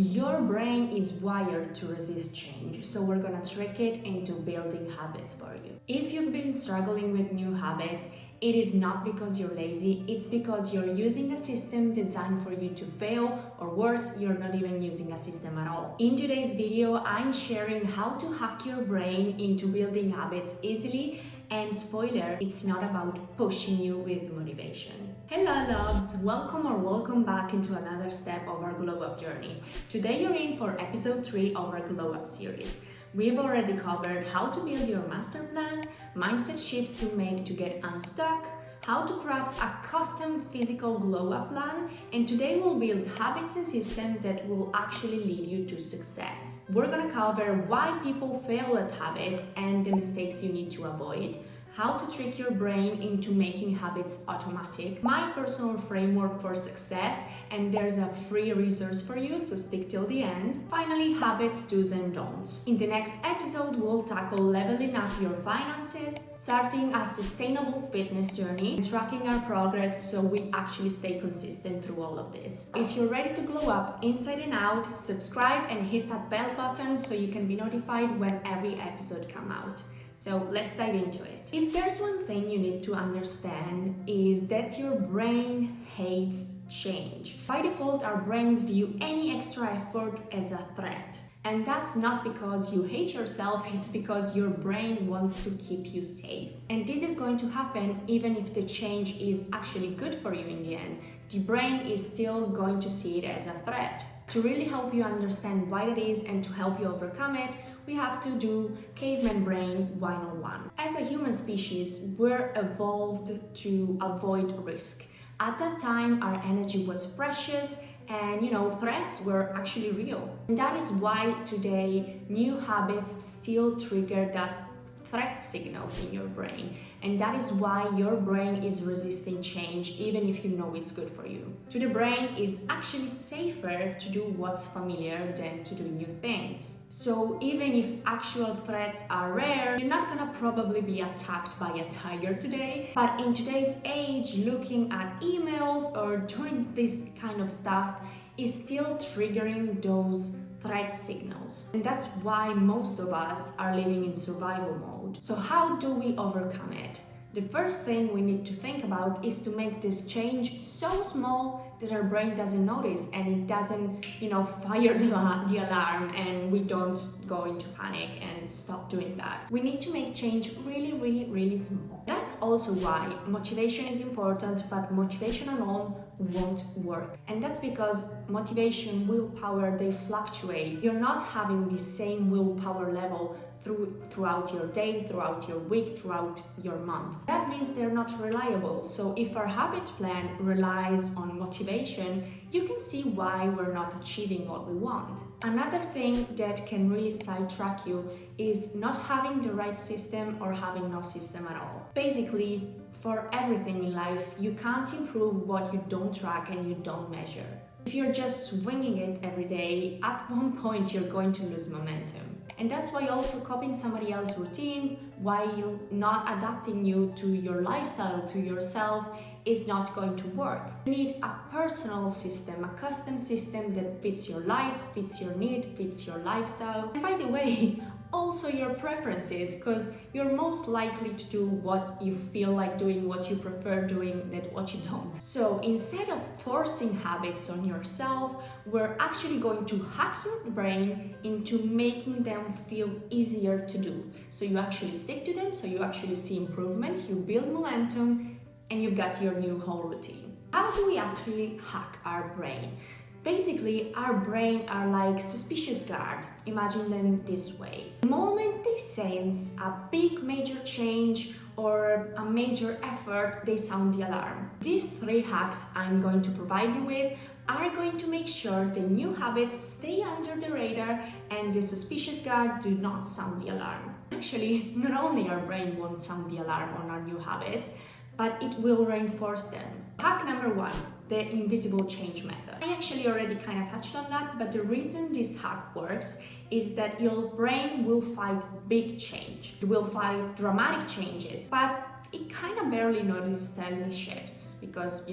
Your brain is wired to resist change, so we're gonna trick it into building habits for you. If you've been struggling with new habits, it is not because you're lazy, it's because you're using a system designed for you to fail, or worse, you're not even using a system at all. In today's video, I'm sharing how to hack your brain into building habits easily, and spoiler, it's not about pushing you with motivation. Hello loves, welcome back into another step of our glow up journey. Today you're in for episode 3 of our glow up series. We've already covered how to build your master plan, mindset shifts to make to get unstuck, how to craft a custom physical glow up plan, and today we'll build habits and systems that will actually lead you to success. We're gonna cover why people fail at habits and the mistakes you need to avoid, how to trick your brain into making habits automatic, my personal framework for success, and there's a free resource for you, so stick till the end. Finally, habits, do's and don'ts. In the next episode, we'll tackle leveling up your finances, starting a sustainable fitness journey, and tracking our progress so we actually stay consistent through all of this. If you're ready to glow up inside and out, subscribe and hit that bell button so you can be notified when every episode comes out. So let's dive into it. If there's one thing you need to understand is that your brain hates change. By default, our brains view any extra effort as a threat. And that's not because you hate yourself, it's because your brain wants to keep you safe. And this is going to happen even if the change is actually good for you in the end. The brain is still going to see it as a threat. To really help you understand why it is and to help you overcome it, we have to do caveman brain 101. As a human species, we're evolved to avoid risk. At that time, our energy was precious and threats were actually real. And that is why today new habits still trigger that threat signals in your brain, and that is why your brain is resisting change even if you know it's good for you. To the brain, it's actually safer to do what's familiar than to do new things. So even if actual threats are rare, you're not gonna probably be attacked by a tiger today, but in today's age, looking at emails or doing this kind of stuff is still triggering those threat signals. And that's why most of us are living in survival mode. So how do we overcome it? The first thing we need to think about is to make this change so small that our brain doesn't notice and it doesn't, fire the alarm and we don't go into panic and stop doing that. We need to make change really small. That's also why motivation is important, but motivation alone won't work. And that's because motivation, willpower, they fluctuate. You're not having the same willpower level throughout your day, throughout your week, throughout your month. That means they're not reliable. So if our habit plan relies on motivation, you can see why we're not achieving what we want. Another thing that can really sidetrack you is not having the right system or having no system at all. Basically, for everything in life, you can't improve what you don't track and you don't measure. If you're just winging it every day, at one point you're going to lose momentum. And that's why also copying somebody else's routine while not adapting you to your lifestyle, to yourself, is not going to work. You need a personal system, a custom system that fits your life, fits your need, fits your lifestyle. And by the way, also your preferences, because you're most likely to do what you feel like doing, what you prefer doing, than what you don't. So instead of forcing habits on yourself, we're actually going to hack your brain into making them feel easier to do. So you actually stick to them, so you actually see improvement, you build momentum, and you've got your new whole routine. How do we actually hack our brain? Basically, our brain are like suspicious guard. Imagine them this way. The moment they sense a big major change or a major effort, they sound the alarm. These 3 hacks I'm going to provide you with are going to make sure the new habits stay under the radar and the suspicious guard do not sound the alarm. Actually, not only our brain won't sound the alarm on our new habits, but it will reinforce them. Hack number 1, the invisible change method. I actually already kind of touched on that, but the reason this hack works is that your brain will fight big change. It will fight dramatic changes, but it kind of barely notices tiny shifts because,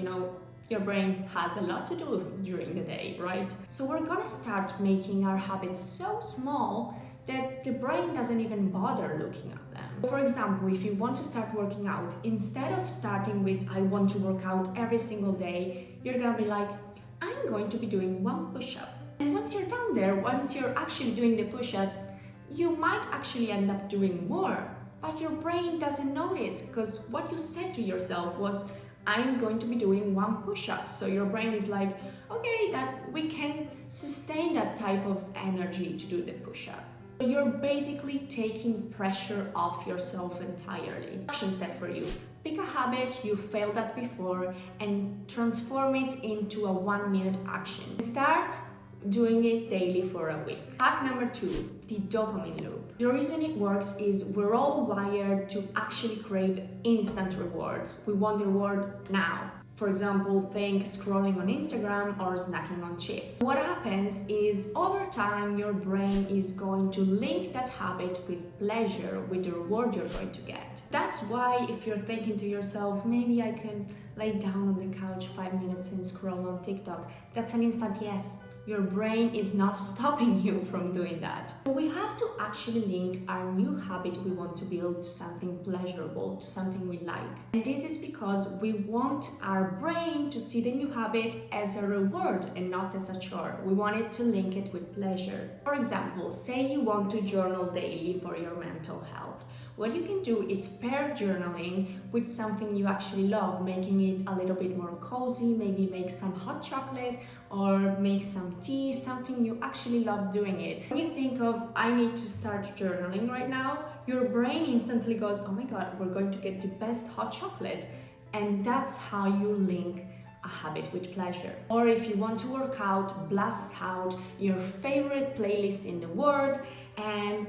Your brain has a lot to do during the day, right? So we're gonna start making our habits so small that the brain doesn't even bother looking at them. For example, if you want to start working out, instead of starting with I want to work out every single day, you're gonna be like, I'm going to be doing one push-up. And once you're down there, once you're actually doing the push-up, you might actually end up doing more, but your brain doesn't notice because what you said to yourself was, I'm going to be doing one push-up. So your brain is like, okay, that we can sustain that type of energy to do the push-up. So you're basically taking pressure off yourself entirely. Action step for you. Pick a habit you failed at before and transform it into a 1-minute action. Start doing it daily for a week. Hack number 2, the dopamine loop. The reason it works is we're all wired to actually crave instant rewards. We want the reward now. For example, think scrolling on Instagram or snacking on chips. What happens is over time your brain is going to link that habit with pleasure, with the reward you're going to get. That's why if you're thinking to yourself, maybe I can lay down on the couch 5 minutes and scroll on TikTok, that's an instant yes. Your brain is not stopping you from doing that. So we have to actually link our new habit we want to build to something pleasurable, to something we like. And this is because we want our brain to see the new habit as a reward and not as a chore. We want it to link it with pleasure. For example, say you want to journal daily for your mental health. What you can do is pair journaling with something you actually love, making it a little bit more cozy, maybe make some hot chocolate or make some tea, something you actually love doing it. When you think of, I need to start journaling right now, your brain instantly goes, oh my God, we're going to get the best hot chocolate. And that's how you link a habit with pleasure. Or if you want to work out, blast out your favorite playlist in the world and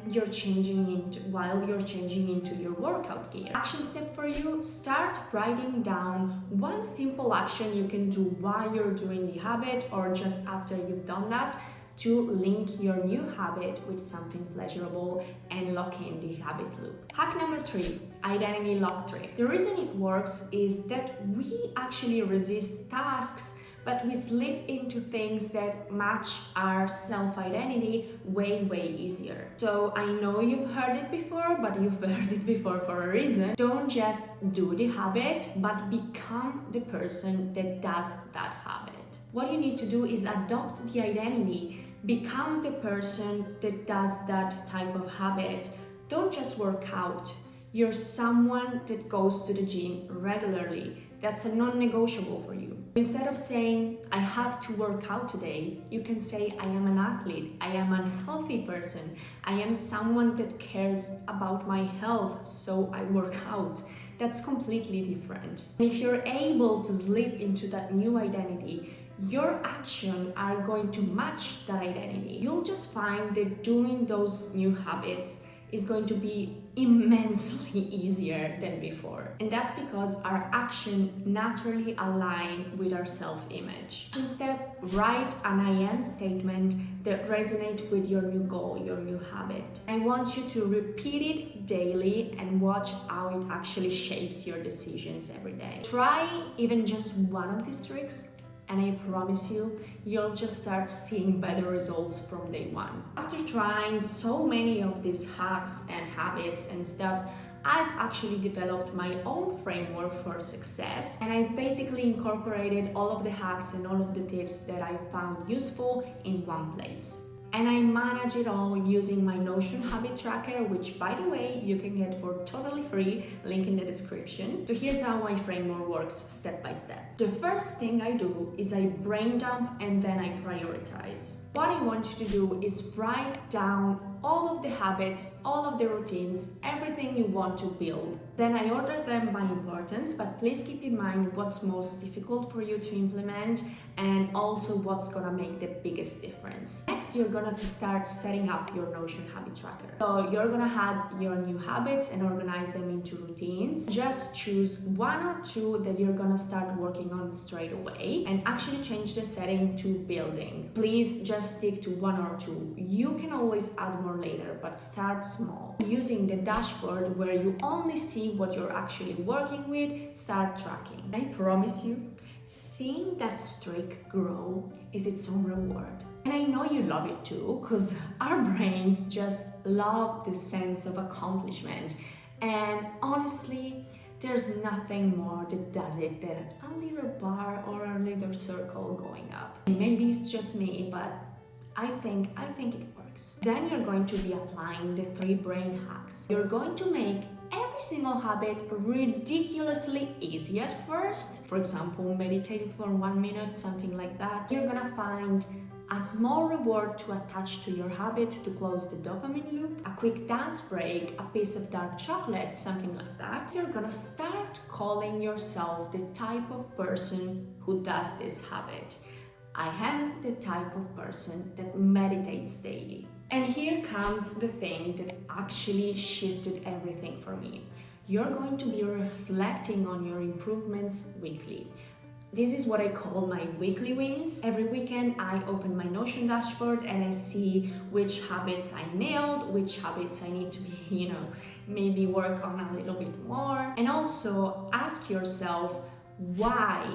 while you're changing into your workout gear. Action step for you, start writing down one simple action you can do while you're doing the habit or just after you've done that to link your new habit with something pleasurable and lock in the habit loop. Hack number 3, identity lock trick. The reason it works is that we actually resist tasks, but we slip into things that match our self-identity way easier. So I know you've heard it before, but you've heard it before for a reason. Don't just do the habit, but become the person that does that habit. What you need to do is adopt the identity, become the person that does that type of habit. Don't just work out. You're someone that goes to the gym regularly. That's a non-negotiable for you. Instead of saying, I have to work out today, you can say, I am an athlete, I am a healthy person, I am someone that cares about my health, so I work out. That's completely different. If you're able to slip into that new identity, your actions are going to match that identity. You'll just find that doing those new habits is going to be immensely easier than before. And that's because our action naturally align with our self-image. Instead, write an I am statement that resonates with your new goal, your new habit. I want you to repeat it daily and watch how it actually shapes your decisions every day. Try even just one of these tricks, and I promise you, you'll just start seeing better results from day one. After trying so many of these hacks and habits and stuff, I've actually developed my own framework for success, and I've basically incorporated all of the hacks and all of the tips that I found useful in one place. And I manage it all using my Notion habit tracker, which by the way, you can get for totally free, link in the description. So here's how my framework works step by step. The first thing I do is I brain dump and then I prioritize. What I want you to do is write down all of the habits, all of the routines, everything you want to build. Then I order them by importance, but please keep in mind what's most difficult for you to implement and also what's gonna make the biggest difference. Next, you're gonna start setting up your Notion habit tracker. So you're gonna add your new habits and organize them into routines. Just choose one or two that you're gonna start working on straight away and actually change the setting to building. Please just stick to one or two. You can always add more later, but start small. Using the dashboard where you only see what you're actually working with, start tracking. I promise you, Seeing that streak grow is its own reward. And I know you love it too, because our brains just love this sense of accomplishment. And honestly, there's nothing more that does it than a little bar or a little circle going up. And maybe it's just me, but I think it works. Then you're going to be applying the 3 brain hacks. You're going to make every single habit ridiculously easy at first. For example, meditating for 1 minute, something like that. You're gonna find a small reward to attach to your habit to close the dopamine loop, a quick dance break, a piece of dark chocolate, something like that. You're gonna start calling yourself the type of person who does this habit. I am the type of person that meditates daily. And here comes the thing that actually shifted everything for me. You're going to be reflecting on your improvements weekly. This is what I call my weekly wins. Every weekend I open my Notion dashboard and I see which habits I nailed, which habits I need to be, maybe work on a little bit more. And also ask yourself why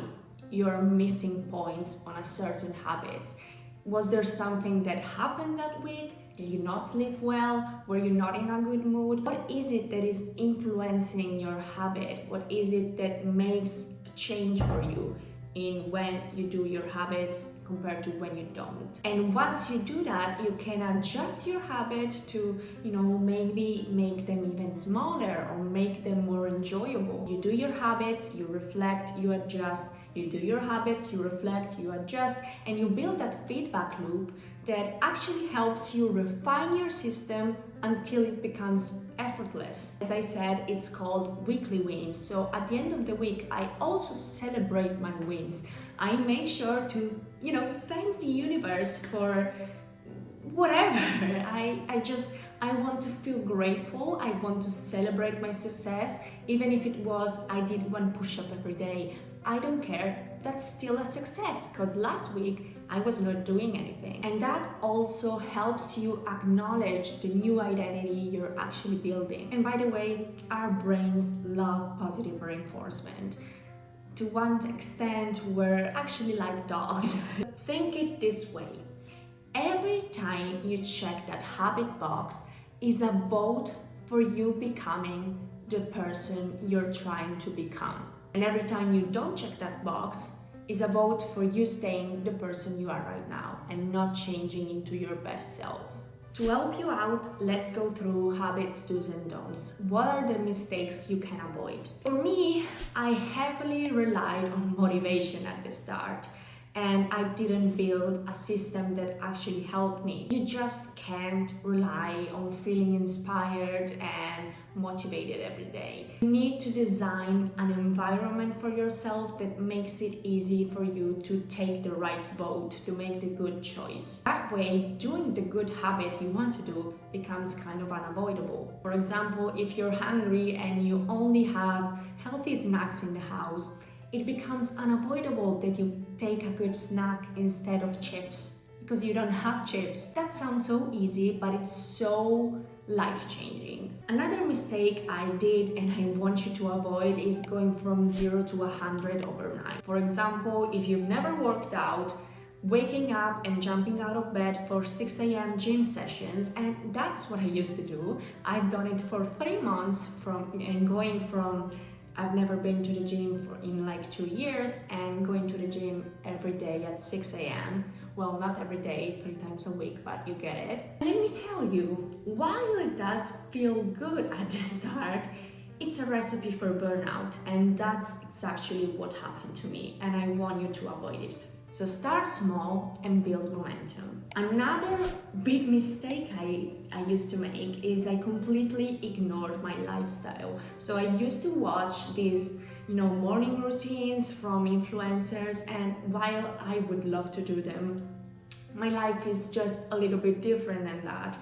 you're missing points on a certain habits. Was there something that happened that week? Did you not sleep well? Were you not in a good mood? What is it that is influencing your habit? What is it that makes a change for you in when you do your habits compared to when you don't? And once you do that, you can adjust your habit to, maybe make them even smaller or make them more enjoyable. You do your habits, you reflect, you adjust. You do your habits, you reflect, you adjust, and you build that feedback loop that actually helps you refine your system until it becomes effortless. As I said, it's called weekly wins. So at the end of the week, I also celebrate my wins. I make sure to, thank the universe for whatever. I want to feel grateful. I want to celebrate my success, even if it was I did 1 push-up every day. I don't care, that's still a success, because last week I was not doing anything. And that also helps you acknowledge the new identity you're actually building. And by the way, our brains love positive reinforcement. To one extent, we're actually like dogs. Think it this way. Every time you check that habit box is a vote for you becoming the person you're trying to become. And every time you don't check that box is a vote for you staying the person you are right now and not changing into your best self. To help you out, let's go through habits, do's and don'ts. What are the mistakes you can avoid? For me, I heavily relied on motivation at the start, and I didn't build a system that actually helped me. You just can't rely on feeling inspired and motivated every day. You need to design an environment for yourself that makes it easy for you to take the right vote, to make the good choice. That way, doing the good habit you want to do becomes kind of unavoidable. For example, if you're hungry and you only have healthy snacks in the house, it becomes unavoidable that you take a good snack instead of chips because you don't have chips. That sounds so easy, but it's so life-changing. Another mistake I did and I want you to avoid is going from 0 to 100 overnight. For example, if you've never worked out, waking up and jumping out of bed for 6 a.m. gym sessions, and that's what I used to do. I've done it for 3 months going from I've never been to the gym in like 2 years and going to the gym every day at 6 a.m. Well, not every day, 3 times a week, but you get it. Let me tell you, while it does feel good at the start, it's a recipe for burnout, and that's actually what happened to me, and I want you to avoid it. So start small and build momentum. Another big mistake I used to make is I completely ignored my lifestyle. So I used to watch these, morning routines from influencers, and while I would love to do them, my life is just a little bit different than that.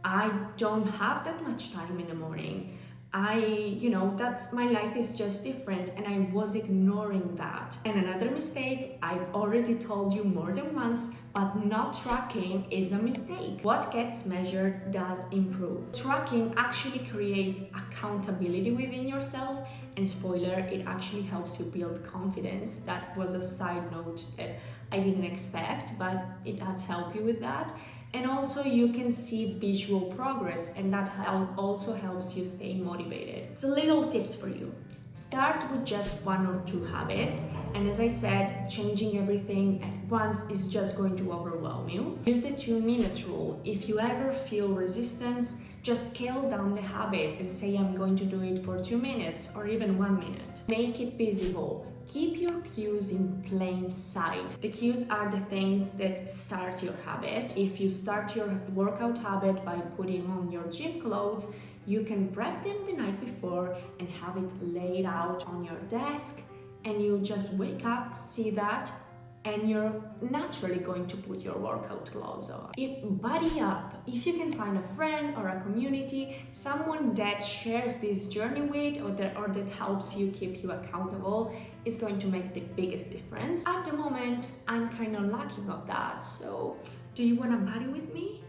I don't have that much time in the morning. That's my life is just different, and I was ignoring that. And another mistake, I've already told you more than once, but not tracking is a mistake. What gets measured does improve. Tracking actually creates accountability within yourself, and spoiler, it actually helps you build confidence. That was a side note that I didn't expect, but it does help you with that. And also you can see visual progress, and that also helps you stay motivated. So little tips for you. Start with just 1 or 2 habits, and as I said, changing everything at once is just going to overwhelm you. Use the 2-minute rule. If you ever feel resistance, just scale down the habit and say I'm going to do it for 2 minutes or even 1 minute. Make it visible. Keep your cues in plain sight. The cues are the things that start your habit. If you start your workout habit by putting on your gym clothes, you can prep them the night before and have it laid out on your desk, and you just wake up, see that, and you're naturally going to put your workout clothes on. Buddy up. If you can find a friend or a community, someone that shares this journey with or that helps you keep you accountable, is going to make the biggest difference. At the moment, I'm kind of lacking of that. So, do you want to buddy with me?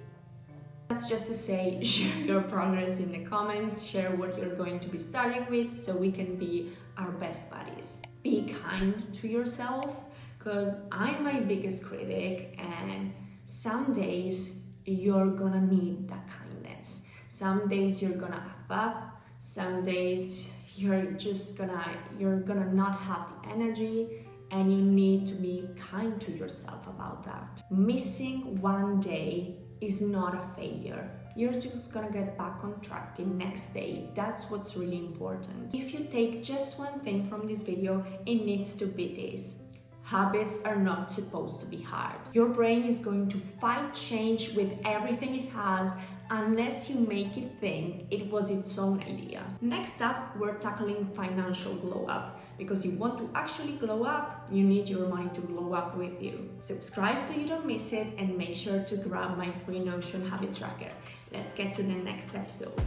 That's just to say, share your progress in the comments, share what you're going to be starting with so we can be our best buddies. Be kind to yourself, because I'm my biggest critic, and some days you're gonna need that kindness. Some days you're gonna F up, some days you're gonna not have the energy, and you need to be kind to yourself about that. Missing one day is not a failure. You're just gonna get back on track the next day. That's what's really important. If you take just one thing from this video, it needs to be this. Habits are not supposed to be hard. Your brain is going to fight change with everything it has unless you make it think it was its own idea. Next up, we're tackling financial glow up. Because you want to actually glow up, you need your money to glow up with you. Subscribe so you don't miss it, and make sure to grab my free Notion habit tracker. Let's get to the next episode.